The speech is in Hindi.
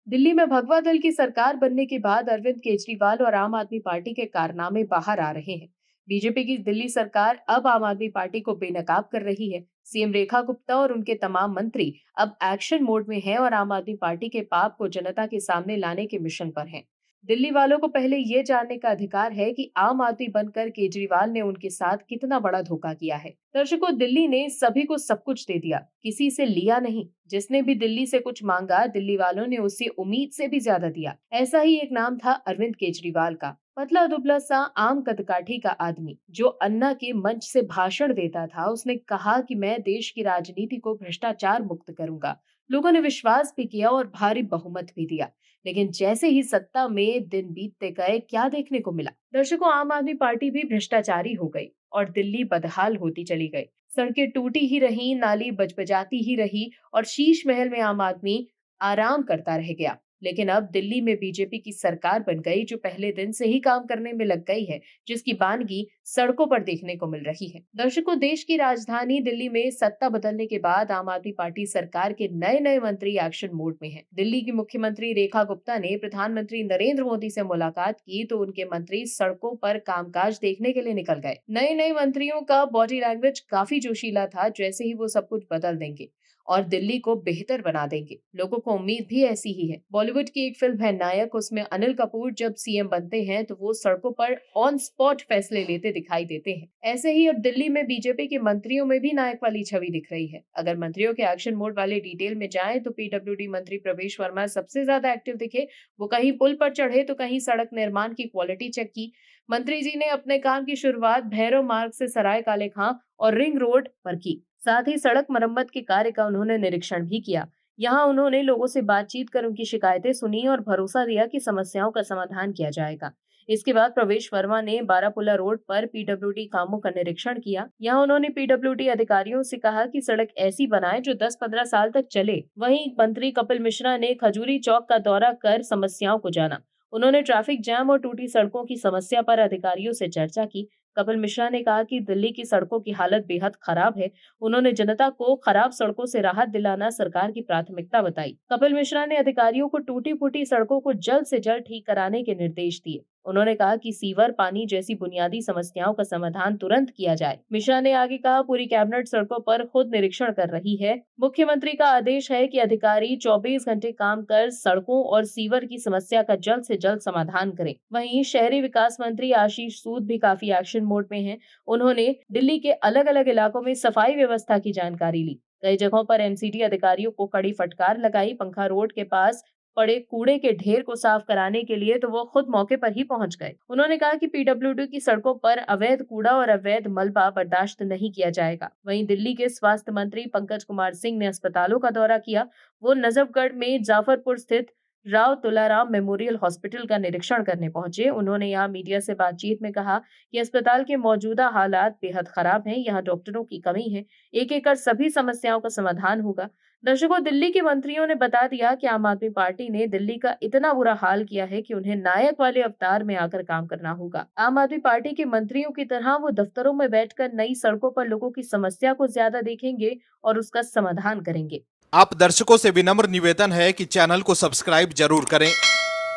दिल्ली में भगवा दल की सरकार बनने के बाद अरविंद केजरीवाल और आम आदमी पार्टी के कारनामे बाहर आ रहे हैं। बीजेपी की दिल्ली सरकार अब आम आदमी पार्टी को बेनकाब कर रही है। सीएम रेखा गुप्ता और उनके तमाम मंत्री अब एक्शन मोड में हैं और आम आदमी पार्टी के पाप को जनता के सामने लाने के मिशन पर हैं। दिल्ली वालों को पहले ये जानने का अधिकार है कि आम आदमी बनकर केजरीवाल ने उनके साथ कितना बड़ा धोखा किया है। दर्शकों, दिल्ली ने सभी को सब कुछ दे दिया, किसी से लिया नहीं। जिसने भी दिल्ली से कुछ मांगा, दिल्ली वालों ने उससे उम्मीद से भी ज्यादा दिया। ऐसा ही एक नाम था अरविंद केजरीवाल का। पतला दुबला सा आम कदकाठी का आदमी जो अन्ना के मंच से भाषण देता था, उसने कहा कि मैं देश की राजनीति को भ्रष्टाचार मुक्त करूंगा। लोगों ने विश्वास भी किया और भारी बहुमत भी दिया। लेकिन जैसे ही सत्ता में दिन बीतते गए, क्या देखने को मिला? दर्शकों, आम आदमी पार्टी भी भ्रष्टाचारी हो गई और दिल्ली बदहाल होती चली गई। सड़कें टूटी ही रही, नाली बजबजाती ही रही और शीश महल में आम आदमी आराम करता रह गया। लेकिन अब दिल्ली में बीजेपी की सरकार बन गई, जो पहले दिन से ही काम करने में लग गई है, जिसकी बानगी सड़कों पर देखने को मिल रही है। दर्शकों, देश की राजधानी दिल्ली में सत्ता बदलने के बाद आम आदमी पार्टी सरकार के नए नए मंत्री एक्शन मोड में हैं। दिल्ली की मुख्यमंत्री रेखा गुप्ता ने प्रधानमंत्री नरेंद्र मोदी से मुलाकात की तो उनके मंत्री सड़कों पर कामकाज देखने के लिए निकल गए। नए नए मंत्रियों का बॉडी लैंग्वेज काफी जोशीला था, जैसे ही वो सब कुछ बदल देंगे और दिल्ली को बेहतर बना देंगे। लोगों को उम्मीद भी ऐसी ही है। बॉलीवुड की एक फिल्म है नायक, उसमें अनिल कपूर जब सीएम बनते हैं तो वो सड़कों पर ऑन स्पॉट फैसले लेते दिखाई देते हैं। ऐसे ही अब दिल्ली में बीजेपी के मंत्रियों में भी नायक वाली छवि दिख रही है। अगर मंत्रियों के एक्शन मोड वाले डिटेल में जाएं तो पीडब्ल्यूडी मंत्री प्रवेश वर्मा सबसे ज्यादा एक्टिव दिखे। वो कहीं पुल पर चढ़े तो कहीं सड़क निर्माण की क्वालिटी चेक की। मंत्री जी ने अपने काम की शुरुआत भैरव मार्ग से सराय काले खां और रिंग रोड पर की। साथ ही सड़क मरम्मत के कार्य का उन्होंने निरीक्षण भी किया। यहाँ उन्होंने लोगों से बातचीत कर उनकी शिकायतें सुनी और भरोसा दिया कि समस्याओं का समाधान किया जाएगा। इसके बाद प्रवेश वर्मा ने बारापुला रोड पर पीडब्ल्यूडी कामों का निरीक्षण किया। यहाँ उन्होंने पीडब्ल्यूडी अधिकारियों से कहा कि सड़क ऐसी बनाए जो 10-15 साल तक चले। वहीं मंत्री कपिल मिश्रा ने खजूरी चौक का दौरा कर समस्याओं को जाना। उन्होंने ट्रैफिक जैम और टूटी सड़कों की समस्या पर अधिकारियों से चर्चा की। कपिल मिश्रा ने कहा कि दिल्ली की सड़कों की हालत बेहद खराब है। उन्होंने जनता को खराब सड़कों से राहत दिलाना सरकार की प्राथमिकता बताई। कपिल मिश्रा ने अधिकारियों को टूटी फूटी सड़कों को जल्द से जल्द ठीक कराने के निर्देश दिए। उन्होंने कहा कि सीवर, पानी जैसी बुनियादी समस्याओं का समाधान तुरंत किया जाए। मिश्रा ने आगे कहा, पूरी कैबिनेट सड़कों पर खुद निरीक्षण कर रही है। मुख्यमंत्री का आदेश है कि अधिकारी 24 घंटे काम कर सड़कों और सीवर की समस्या का जल्द से जल्द समाधान करें। वहीं शहरी विकास मंत्री आशीष सूद भी काफी एक्शन मोड में हैं। उन्होंने दिल्ली के अलग अलग इलाकों में सफाई व्यवस्था की जानकारी ली। कई जगहों पर एमसीडी अधिकारियों को कड़ी फटकार लगाई। पंखा रोड के पास पड़े कूड़े के ढेर को साफ कराने के लिए तो वो खुद मौके पर ही पहुंच गए। उन्होंने कहा कि पीडब्ल्यूडी की सड़कों पर अवैध कूड़ा और अवैध मलबा बर्दाश्त नहीं किया जाएगा। वहीं दिल्ली के स्वास्थ्य मंत्री पंकज कुमार सिंह ने अस्पतालों का दौरा किया। वो नजफगढ़ में जाफरपुर स्थित राव तुलाराम मेमोरियल हॉस्पिटल का निरीक्षण करने पहुंचे। उन्होंने यहाँ मीडिया से बातचीत में कहा कि अस्पताल के मौजूदा हालात बेहद खराब हैं। यहाँ डॉक्टरों की कमी है। एक एक कर सभी समस्याओं का समाधान होगा। दर्शकों, दिल्ली के मंत्रियों ने बता दिया कि आम आदमी पार्टी ने दिल्ली का इतना बुरा हाल किया है कि उन्हें नायक वाले अवतार में आकर काम करना होगा। आम आदमी पार्टी के मंत्रियों की तरह वो दफ्तरों में बैठकर नई सड़कों पर लोगों की समस्या को ज्यादा देखेंगे और उसका समाधान करेंगे। आप दर्शकों से विनम्र निवेदन है कि चैनल को सब्सक्राइब जरूर करें